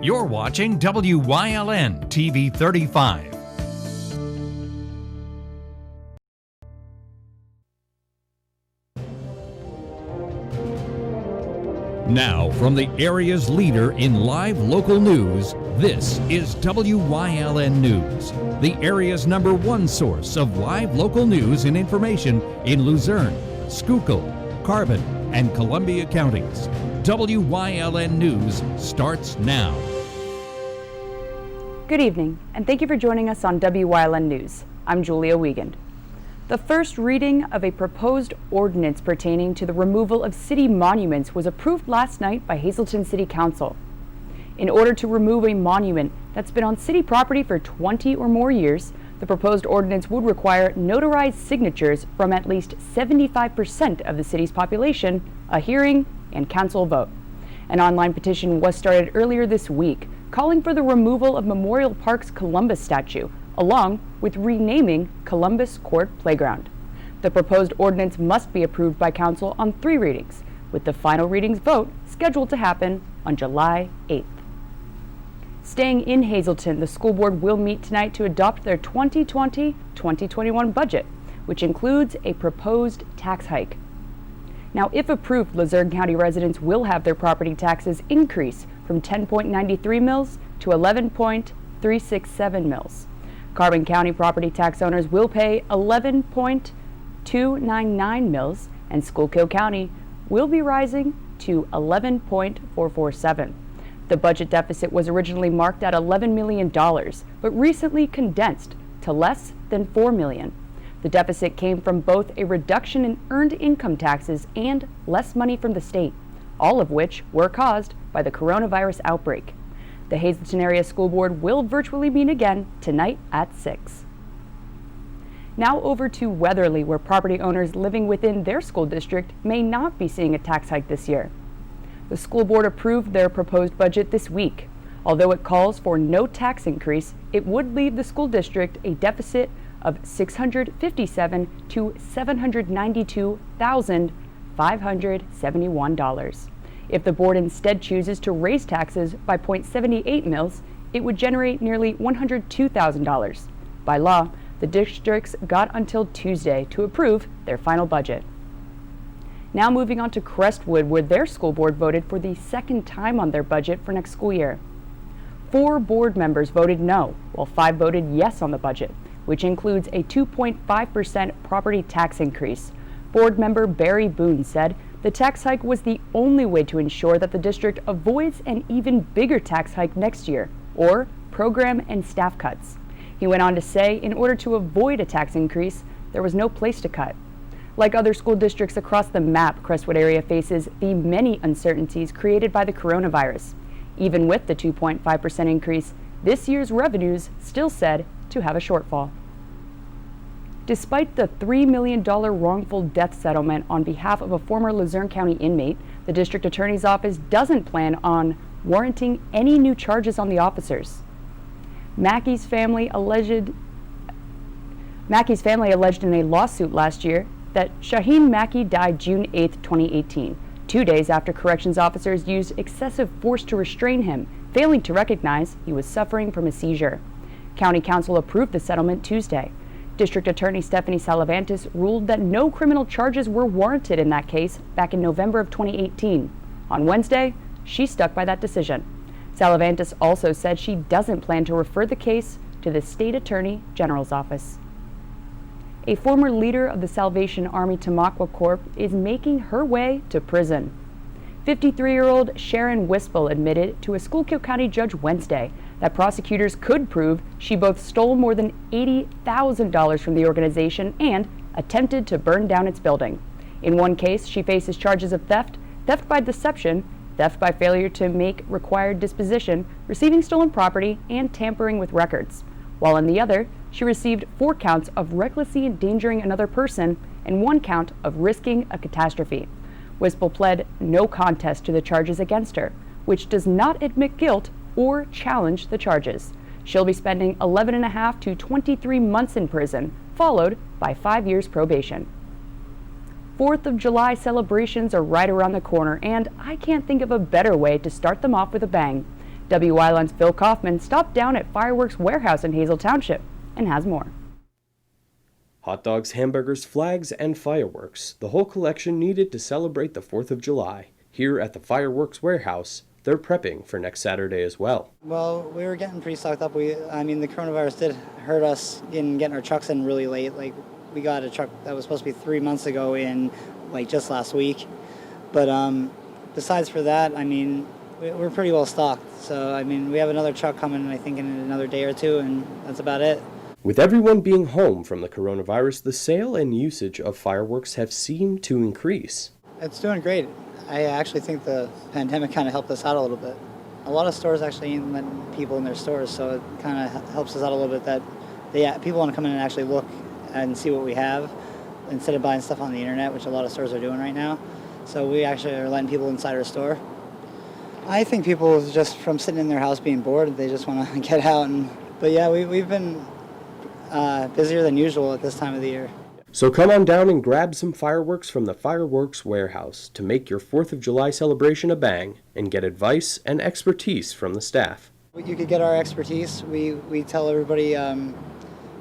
You're watching WYLN TV 35. Now, from the area's leader in live local news, this is WYLN News, the area's #1 source of live local news and information in Luzerne, Schuylkill, Carbon, and Columbia counties. WYLN News starts now. Good evening, and thank you for joining us on WYLN News. I'm Julia Wiegand. The first reading of a proposed ordinance pertaining to the removal of city monuments was approved last night by Hazleton City Council. In order to remove a monument that's been on city property for 20 or more years, the proposed ordinance would require notarized signatures from at least 75% of the city's population, a hearing, and council vote. An online petition was started earlier this week, calling for the removal of Memorial Park's Columbus statue, along with renaming Columbus Court Playground. The proposed ordinance must be approved by council on 3 readings, with the final readings vote scheduled to happen on July 8th. Staying in Hazleton, the school board will meet tonight to adopt their 2020-2021 budget, which includes a proposed tax hike. Now, if approved, Luzerne County residents will have their property taxes increase from 10.93 mils to 11.367 mils. Carbon County property tax owners will pay 11.299 mils, and Schuylkill County will be rising to 11.447. The budget deficit was originally marked at $11 million, but recently condensed to less than $4 million. The deficit came from both a reduction in earned income taxes and less money from the state, all of which were caused by the coronavirus outbreak. The Hazleton Area School Board will virtually meet again tonight at 6. Now over to Weatherly, where property owners living within their school district may not be seeing a tax hike this year. The school board approved their proposed budget this week. Although it calls for no tax increase, it would leave the school district a deficit of $657,000 to $792,571. If the board instead chooses to raise taxes by 0.78 mils, it would generate nearly $102,000. By law, the districts got until Tuesday to approve their final budget. Now moving on to Crestwood, where their school board voted for the second time on their budget for next school year. 4 board members voted no, while 5 voted yes on the budget, which includes a 2.5% property tax increase. Board member Barry Boone said the tax hike was the only way to ensure that the district avoids an even bigger tax hike next year, or program and staff cuts. He went on to say in order to avoid a tax increase, there was no place to cut. Like other school districts across the map, Crestwood area faces the many uncertainties created by the coronavirus. Even with the 2.5% increase, this year's revenues still said to have a shortfall. Despite the $3 million wrongful death settlement on behalf of a former Luzerne County inmate, the district attorney's office doesn't plan on warranting any new charges on the officers. Mackey's family alleged in a lawsuit last year that Shaheen Mackey died June 8, 2018, 2 days after corrections officers used excessive force to restrain him, failing to recognize he was suffering from a seizure. County Council approved the settlement Tuesday. District Attorney Stephanie Salavantis ruled that no criminal charges were warranted in that case back in November of 2018. On Wednesday, she stuck by that decision. Salavantis also said she doesn't plan to refer the case to the State Attorney General's office. A former leader of the Salvation Army Tamaqua Corps is making her way to prison. 53-year-old Sharon Wispel admitted to a Schuylkill County judge Wednesday that prosecutors could prove she both stole more than $80,000 from the organization and attempted to burn down its building. In one case, she faces charges of theft, theft by deception, theft by failure to make required disposition, receiving stolen property, and tampering with records. While in the other, she received 4 counts of recklessly endangering another person and 1 count of risking a catastrophe. Wispel pled no contest to the charges against her, which does not admit guilt or challenge the charges. She'll be spending 11.5 to 23 months in prison, followed by 5 years probation. 4th of July celebrations are right around the corner, and I can't think of a better way to start them off with a bang. Wyln's Phil Kaufman stopped down at Fireworks Warehouse in Hazel Township and has more. Hot dogs, hamburgers, flags, and fireworks. The whole collection needed to celebrate the 4th of July. Here at the Fireworks Warehouse, they're prepping for next Saturday as well. Well, we were getting pretty stocked up. The coronavirus did hurt us in getting our trucks in really late. Like, we got a truck that was supposed to be 3 months ago in, just last week. But besides for that, we're pretty well stocked. So, we have another truck coming, I think, in another day or two, and that's about it. With everyone being home from the coronavirus, the sale and usage of fireworks have seemed to increase. It's doing great. I actually think the pandemic kind of helped us out a little bit. A lot of stores actually ain't letting people in their stores, so it kind of helps us out a little bit that people want to come in and actually look and see what we have instead of buying stuff on the internet, which a lot of stores are doing right now. So we actually are letting people inside our store. I think people just from sitting in their house being bored, they just want to get out. But yeah, we've been busier than usual at this time of the year. So come on down and grab some fireworks from the Fireworks Warehouse to make your 4th of July celebration a bang and get advice and expertise from the staff. You could get our expertise. We tell everybody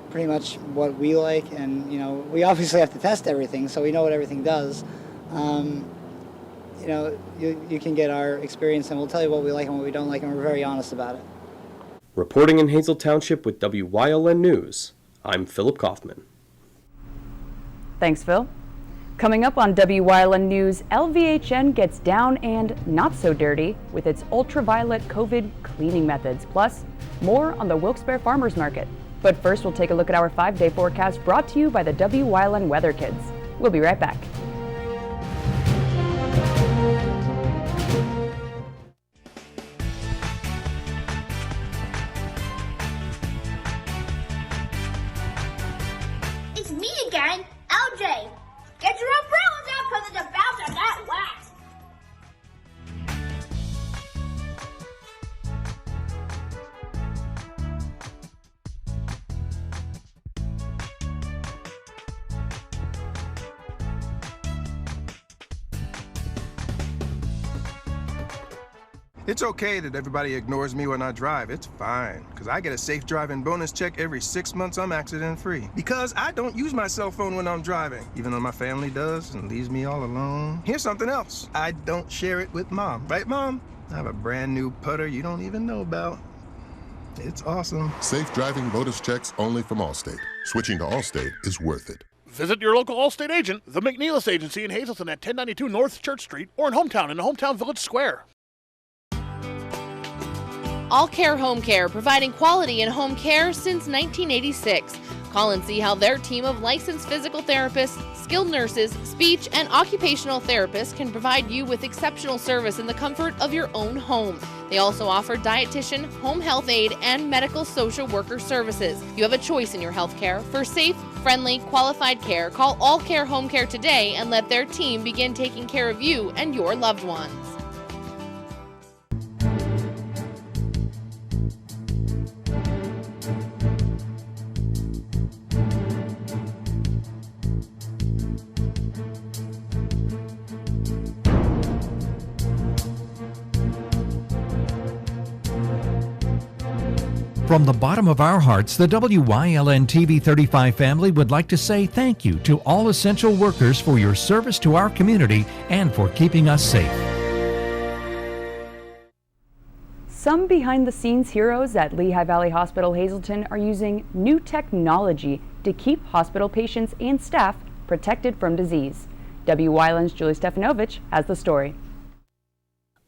pretty much what we like, and we obviously have to test everything, so we know what everything does. You can get our experience, and we'll tell you what we like and what we don't like, and we're very honest about it. Reporting in Hazel Township with Wyln News, I'm Philip Kaufman. Thanks, Phil. Coming up on Wyln News, LVHN gets down and not so dirty with its ultraviolet COVID cleaning methods. Plus, more on the Wilkes-Barre Farmers Market. But first, we'll take a look at our 5-day forecast brought to you by the Wyln Weather Kids. We'll be right back. It's me again, LJ. Get your umbrellas out because it's about to get wet. It's okay that everybody ignores me when I drive. It's fine, because I get a safe driving bonus check every 6 months I'm accident-free. Because I don't use my cell phone when I'm driving, even though my family does and leaves me all alone. Here's something else. I don't share it with Mom. Right, Mom? I have a brand new putter you don't even know about. It's awesome. Safe driving bonus checks only from Allstate. Switching to Allstate is worth it. Visit your local Allstate agent, the McNeilis Agency in Hazleton at 1092 North Church Street, or in Hometown the Hometown Village Square. All Care Home Care, providing quality in home care since 1986. Call and see how their team of licensed physical therapists, skilled nurses, speech, and occupational therapists can provide you with exceptional service in the comfort of your own home. They also offer dietitian, home health aide, and medical social worker services. You have a choice in your health care. For safe, friendly, qualified care, call All Care Home Care today and let their team begin taking care of you and your loved ones. From the bottom of our hearts, the WYLN TV 35 family would like to say thank you to all essential workers for your service to our community and for keeping us safe. Some behind-the-scenes heroes at Lehigh Valley Hospital Hazleton are using new technology to keep hospital patients and staff protected from disease. WYLN's Julie Stefanovich has the story.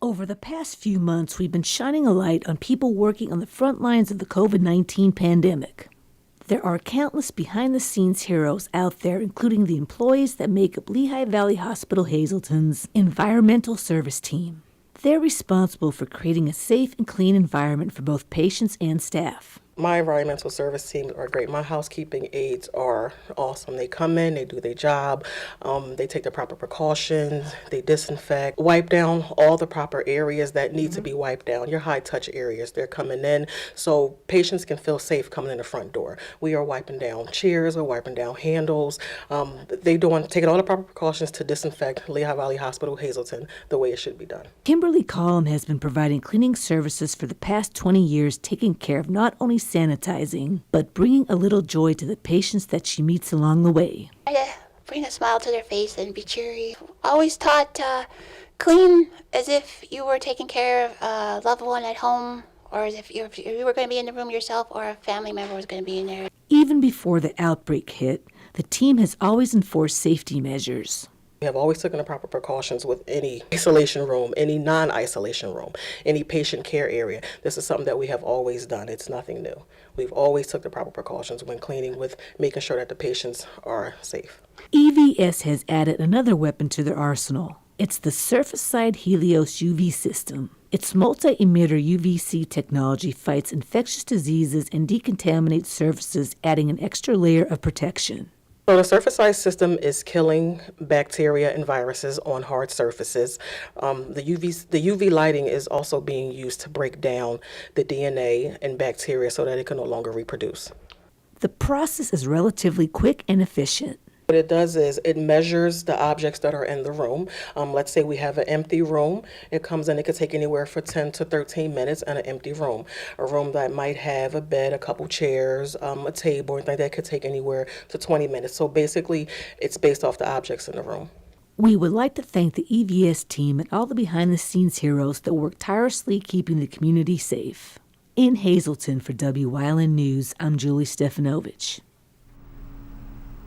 Over the past few months, we've been shining a light on people working on the front lines of the COVID-19 pandemic. There are countless behind-the-scenes heroes out there, including the employees that make up Lehigh Valley Hospital Hazleton's environmental service team. They're responsible for creating a safe and clean environment for both patients and staff. My environmental service teams are great. My housekeeping aides are awesome. They come in, they do their job, they take the proper precautions, they disinfect, wipe down all the proper areas that need to be wiped down, your high-touch areas. They're coming in so patients can feel safe coming in the front door. We are wiping down chairs, we're wiping down handles. Taking all the proper precautions to disinfect Lehigh Valley Hospital, Hazleton, the way it should be done. Kimberly Collum has been providing cleaning services for the past 20 years, taking care of not only sanitizing, but bringing a little joy to the patients that she meets along the way. Bring a smile to their face and be cheery. Always taught clean as if you were taking care of a loved one at home, or as if you were going to be in the room yourself, or a family member was going to be in there. Even before the outbreak hit, the team has always enforced safety measures. We have always taken the proper precautions with any isolation room, any non-isolation room, any patient care area. This is something that we have always done. It's nothing new. We've always took the proper precautions when cleaning, with making sure that the patients are safe. EVS has added another weapon to their arsenal. It's the Surface-Side Helios UV system. Its multi-emitter UVC technology fights infectious diseases and decontaminates surfaces, adding an extra layer of protection. So the surface-side system is killing bacteria and viruses on hard surfaces. The UV lighting is also being used to break down the DNA and bacteria so that it can no longer reproduce. The process is relatively quick and efficient. What it does is it measures the objects that are in the room. Let's say we have an empty room. It comes in, it could take anywhere from 10 to 13 minutes in an empty room. A room that might have a bed, a couple chairs, a table, and that could take anywhere to 20 minutes. So basically, it's based off the objects in the room. We would like to thank the EVS team and all the behind-the-scenes heroes that work tirelessly keeping the community safe. In Hazleton for Wyln News, I'm Julie Stefanovich.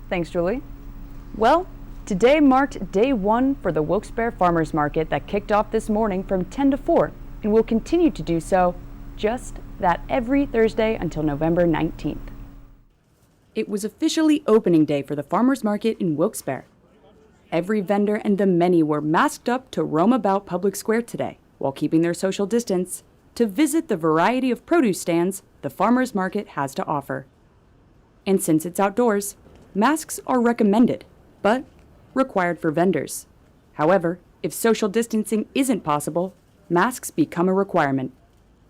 Thanks, Julie. Well, today marked day one for the Wilkes-Barre Farmers Market that kicked off this morning from 10 to 4 and will continue to do so just that every Thursday until November 19th. It was officially opening day for the Farmers Market in Wilkes-Barre. Every vendor and the many were masked up to roam about Public Square today while keeping their social distance to visit the variety of produce stands the Farmers Market has to offer. And since it's outdoors, masks are recommended, but required for vendors. However, if social distancing isn't possible, masks become a requirement.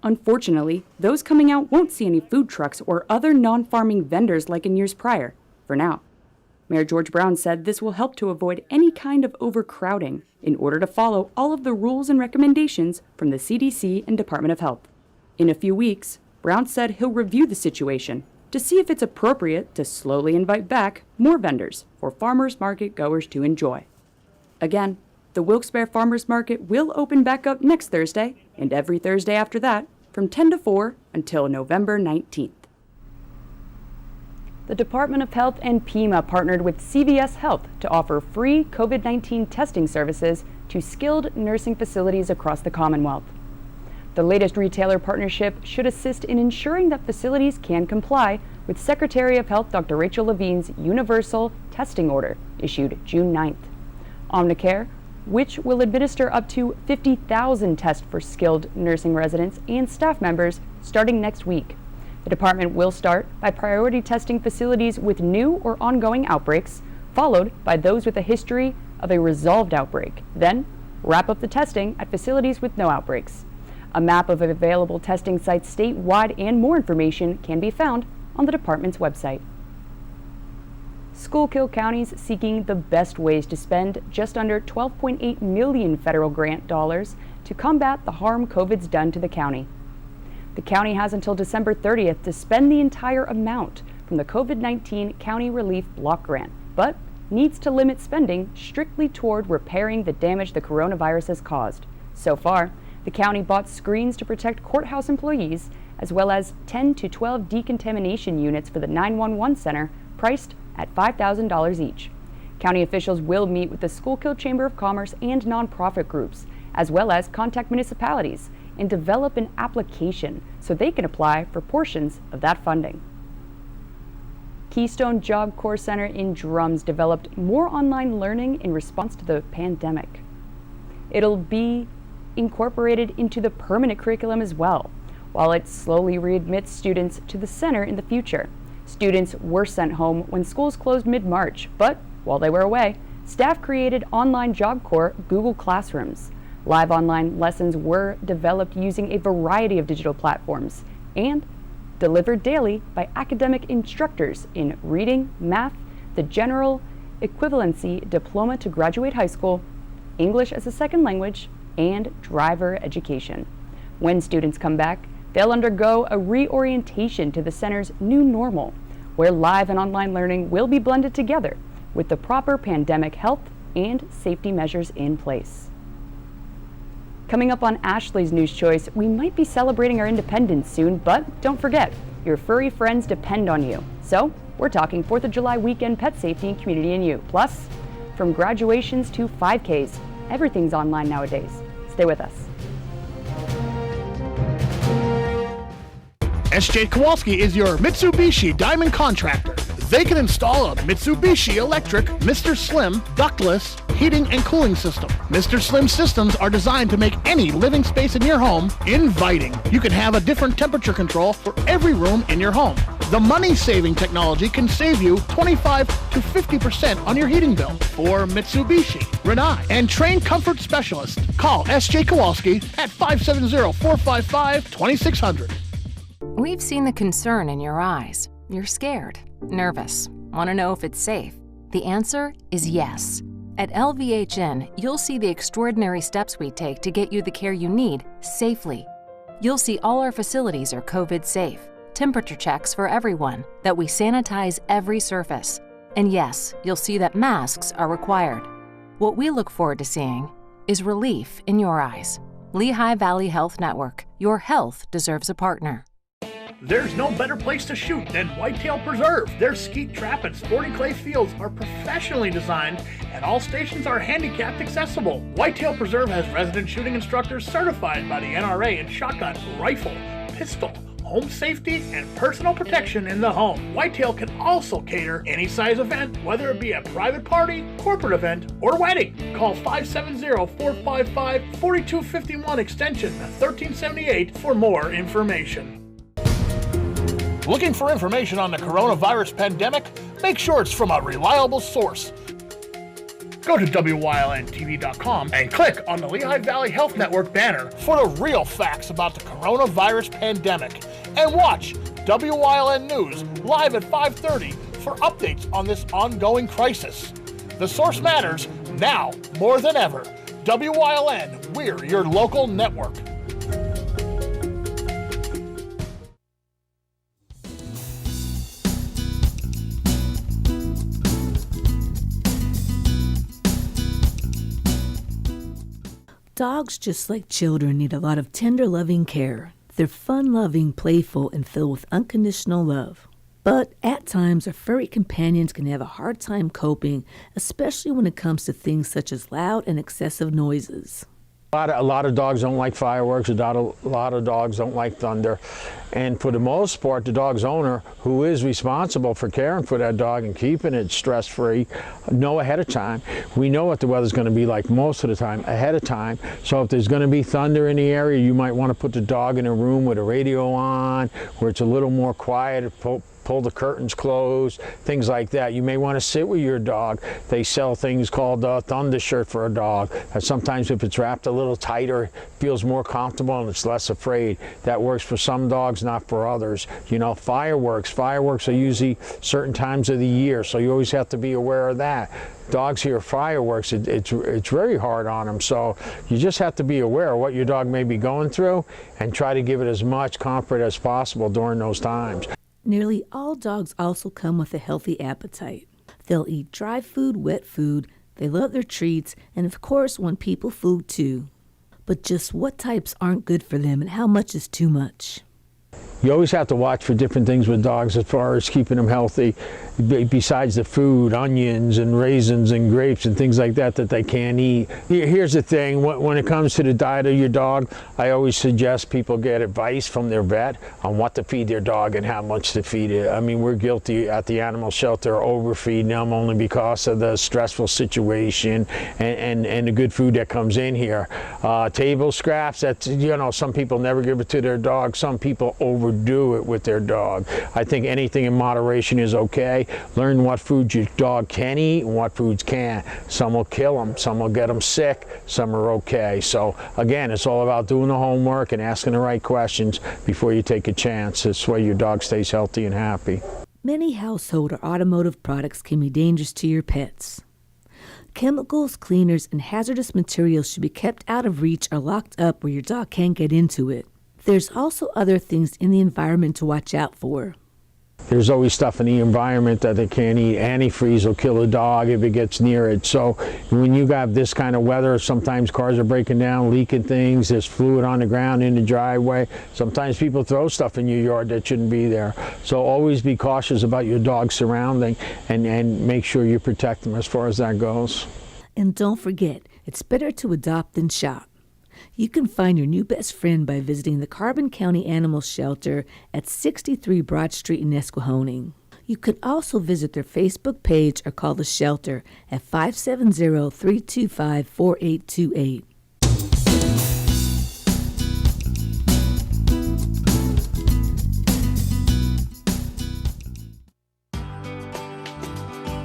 Unfortunately, those coming out won't see any food trucks or other non-farming vendors like in years prior, for now. Mayor George Brown said this will help to avoid any kind of overcrowding in order to follow all of the rules and recommendations from the CDC and Department of Health. In a few weeks, Brown said he'll review the situation to see if it's appropriate to slowly invite back more vendors for farmers market goers to enjoy. Again, the Wilkes-Barre Farmers Market will open back up next Thursday and every Thursday after that from 10 to 4 until November 19th. The Department of Health and PEMA partnered with CVS Health to offer free COVID-19 testing services to skilled nursing facilities across the Commonwealth. The latest retailer partnership should assist in ensuring that facilities can comply with Secretary of Health Dr. Rachel Levine's universal testing order issued June 9th. Omnicare, which will administer up to 50,000 tests for skilled nursing residents and staff members starting next week. The department will start by priority testing facilities with new or ongoing outbreaks, followed by those with a history of a resolved outbreak, then wrap up the testing at facilities with no outbreaks. A map of available testing sites statewide and more information can be found on the department's website. Schuylkill County is seeking the best ways to spend just under $12.8 million federal grant dollars to combat the harm COVID's done to the county. The county has until December 30th to spend the entire amount from the COVID-19 County Relief Block Grant, but needs to limit spending strictly toward repairing the damage the coronavirus has caused. So far, the county bought screens to protect courthouse employees, as well as 10 to 12 decontamination units for the 911 center, priced at $5,000 each. County officials will meet with the Schuylkill Chamber of Commerce and nonprofit groups, as well as contact municipalities, and develop an application so they can apply for portions of that funding. Keystone Job Corps Center in Drums developed more online learning in response to the pandemic. It'll be incorporated into the permanent curriculum as well. while it slowly readmits students to the center in the future. Students were sent home when schools closed mid-March, but while they were away, staff created online Job Corps Google Classrooms. Live online lessons were developed using a variety of digital platforms and delivered daily by academic instructors in reading, math, the general equivalency diploma to graduate high school, English as a second language, and driver education. When students come back, they'll undergo a reorientation to the center's new normal, where live and online learning will be blended together with the proper pandemic health and safety measures in place. Coming up on Ashley's News Choice, we might be celebrating our independence soon, but don't forget, your furry friends depend on you. So, we're talking 4th of July weekend pet safety and community in you. Plus, from graduations to 5Ks, everything's online nowadays. Stay with us. SJ Kowalski is your Mitsubishi Diamond Contractor. They can install a Mitsubishi electric Mr. Slim ductless heating and cooling system. Mr. Slim systems are designed to make any living space in your home inviting. You can have a different temperature control for every room in your home. The money-saving technology can save you 25 to 50% on your heating bill. For Mitsubishi, Renai, and trained comfort specialists, call SJ Kowalski at 570-455-2600. We've seen the concern in your eyes. You're scared, nervous, want to know if it's safe. The answer is yes. At LVHN, you'll see the extraordinary steps we take to get you the care you need safely. You'll see all our facilities are COVID safe, temperature checks for everyone, that we sanitize every surface. And yes, you'll see that masks are required. What we look forward to seeing is relief in your eyes. Lehigh Valley Health Network. Your health deserves a partner. There's no better place to shoot than Whitetail Preserve. Their skeet trap and sporting clay fields are professionally designed and all stations are handicapped accessible. Whitetail Preserve has resident shooting instructors certified by the NRA in shotgun, rifle, pistol, home safety, and personal protection in the home. Whitetail can also cater any size event, whether it be a private party, corporate event, or wedding. Call 570-455-4251 extension 1378 for more information. Looking for information on the coronavirus pandemic? Make sure it's from a reliable source. Go to WYLNTV.com and click on the Lehigh Valley Health Network banner for the real facts about the coronavirus pandemic. And watch WYLN News live at 5:30 for updates on this ongoing crisis. The source matters now more than ever. WYLN, we're your local network. Dogs, just like children, need a lot of tender, loving care. They're fun-loving, playful, and filled with unconditional love. But at times, our furry companions can have a hard time coping, especially when it comes to things such as loud and excessive noises. A lot of dogs don't like fireworks, a lot of dogs don't like thunder. And for the most part, the dog's owner, who is responsible for caring for that dog and keeping it stress-free, know ahead of time. We know what the weather's going to be like most of the time, ahead of time. So if there's going to be thunder in the area, you might want to put the dog in a room with a radio on, where it's a little more quiet, pull the curtains closed, things like that. You may want to sit with your dog. They sell things called a thunder shirt for a dog. And sometimes if it's wrapped a little tighter, it feels more comfortable and it's less afraid. That works for some dogs, not for others. You know, fireworks are usually certain times of the year, so you always have to be aware of that. Dogs hear fireworks, it's very hard on them, so you just have to be aware of what your dog may be going through and try to give it as much comfort as possible during those times. Nearly all dogs also come with a healthy appetite. They'll eat dry food, wet food, they love their treats, and of course want people food too. But just what types aren't good for them and how much is too much? You always have to watch for different things with dogs as far as keeping them healthy, besides the food, onions and raisins and grapes and things like that that they can't eat. Here's the thing, when it comes to the diet of your dog, I always suggest people get advice from their vet on what to feed their dog and how much to feed it. I mean, we're guilty at the animal shelter of overfeeding them only because of the stressful situation and the good food that comes in here. Table scraps, that's, you know, some people never give it to their dog, some people overdo it with their dog. I think anything in moderation is okay. Learn what foods your dog can eat and what foods can't. Some will kill them, some will get them sick, some are okay. So again, it's all about doing the homework and asking the right questions before you take a chance. This way your dog stays healthy and happy. Many household or automotive products can be dangerous to your pets. Chemicals, cleaners, and hazardous materials should be kept out of reach or locked up where your dog can't get into it. There's also other things in the environment to watch out for. There's always stuff in the environment that they can't eat. Antifreeze will kill a dog if it gets near it. So when you got this kind of weather, sometimes cars are breaking down, leaking things, there's fluid on the ground in the driveway. Sometimes people throw stuff in your yard that shouldn't be there. So always be cautious about your dog's surrounding and make sure you protect them as far as that goes. And don't forget, it's better to adopt than shop. You can find your new best friend by visiting the Carbon County Animal Shelter at 63 Broad Street in Esquehoning. You can also visit their Facebook page or call the shelter at 570-325-4828.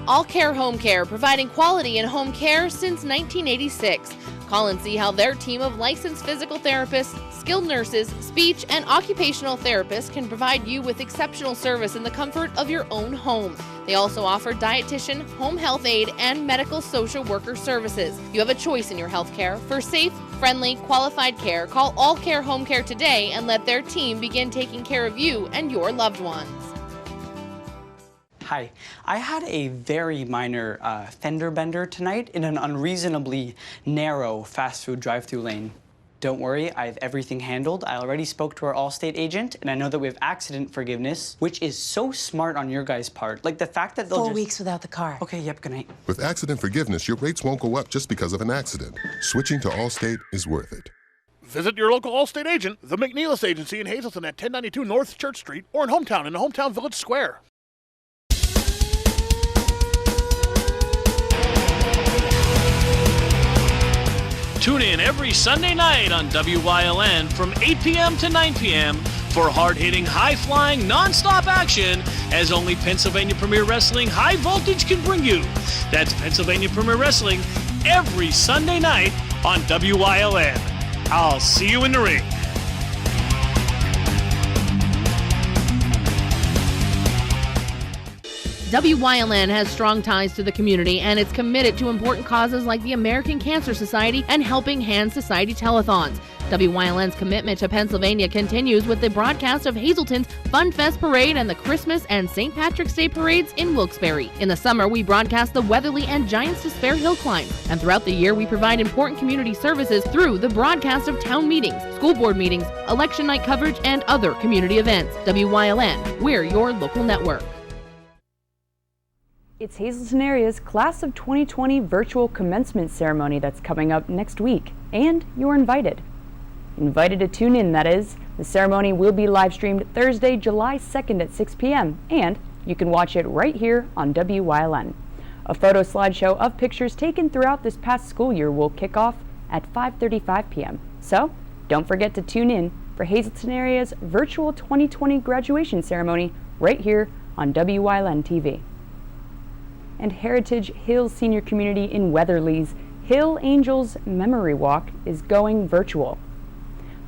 All Care Home Care, providing quality in home care since 1986. Call and see how their team of licensed physical therapists, skilled nurses, speech, and occupational therapists can provide you with exceptional service in the comfort of your own home. They also offer dietitian, home health aide, and medical social worker services. You have a choice in your health care. For safe, friendly, qualified care, call All Care Home Care today and let their team begin taking care of you and your loved ones. Hi, I had a very minor fender bender tonight in an unreasonably narrow fast food drive-thru lane. Don't worry, I have everything handled. I already spoke to our Allstate agent, and I know that we have accident forgiveness, which is so smart on your guys' part. Like the fact that they'll 4 weeks without the car. Okay, yep, good night. With accident forgiveness, your rates won't go up just because of an accident. Switching to Allstate is worth it. Visit your local Allstate agent, the McNeilis Agency in Hazleton at 1092 North Church Street, or in Hometown in the Hometown Village Square. Tune in every Sunday night on WYLN from 8 p.m. to 9 p.m. for hard-hitting, high-flying, non-stop action as only Pennsylvania Premier Wrestling High Voltage can bring you. That's Pennsylvania Premier Wrestling every Sunday night on WYLN. I'll see you in the ring. WYLN has strong ties to the community and it's committed to important causes like the American Cancer Society and Helping Hands Society telethons. WYLN's commitment to Pennsylvania continues with the broadcast of Hazleton's Fun Fest Parade and the Christmas and St. Patrick's Day parades in Wilkes-Barre. In the summer, we broadcast the Weatherly and Giants Despair Hill Climb. And throughout the year, we provide important community services through the broadcast of town meetings, school board meetings, election night coverage, and other community events. WYLN, we're your local network. It's Hazleton Area's Class of 2020 virtual commencement ceremony that's coming up next week, and you're invited. Invited to tune in, that is. The ceremony will be live streamed Thursday, July 2nd at 6 p.m., and you can watch it right here on WYLN. A photo slideshow of pictures taken throughout this past school year will kick off at 5:35 p.m. So, don't forget to tune in for Hazleton Area's virtual 2020 graduation ceremony right here on WYLN TV. And Heritage Hill Senior Community in Weatherly's Hill Angels Memory Walk is going virtual.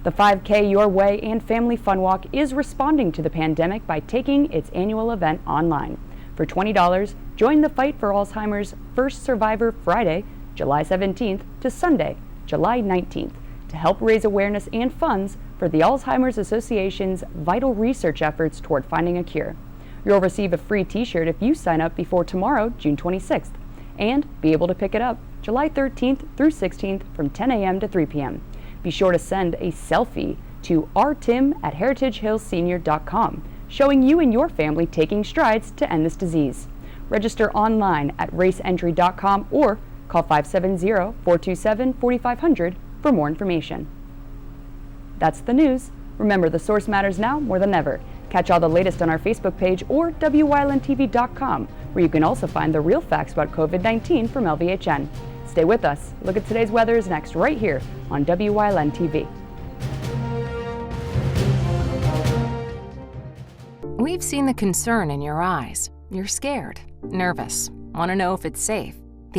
The 5K Your Way and Family Fun Walk is responding to the pandemic by taking its annual event online. For $20, join the fight for Alzheimer's First Survivor Friday, July 17th to Sunday, July 19th, to help raise awareness and funds for the Alzheimer's Association's vital research efforts toward finding a cure. You'll receive a free t-shirt if you sign up before tomorrow, June 26th, and be able to pick it up July 13th through 16th from 10 a.m. to 3 p.m. Be sure to send a selfie to rtim@heritagehillsenior.com, showing you and your family taking strides to end this disease. Register online at raceentry.com or call 570-427-4500 for more information. That's the news. Remember, the source matters now more than ever. Catch all the latest on our Facebook page or WYLNTV.com, where you can also find the real facts about COVID-19 from LVHN. Stay with us. Look at today's weather is next right here on WYLN TV. We've seen the concern in your eyes. You're scared, nervous, want to know if it's safe.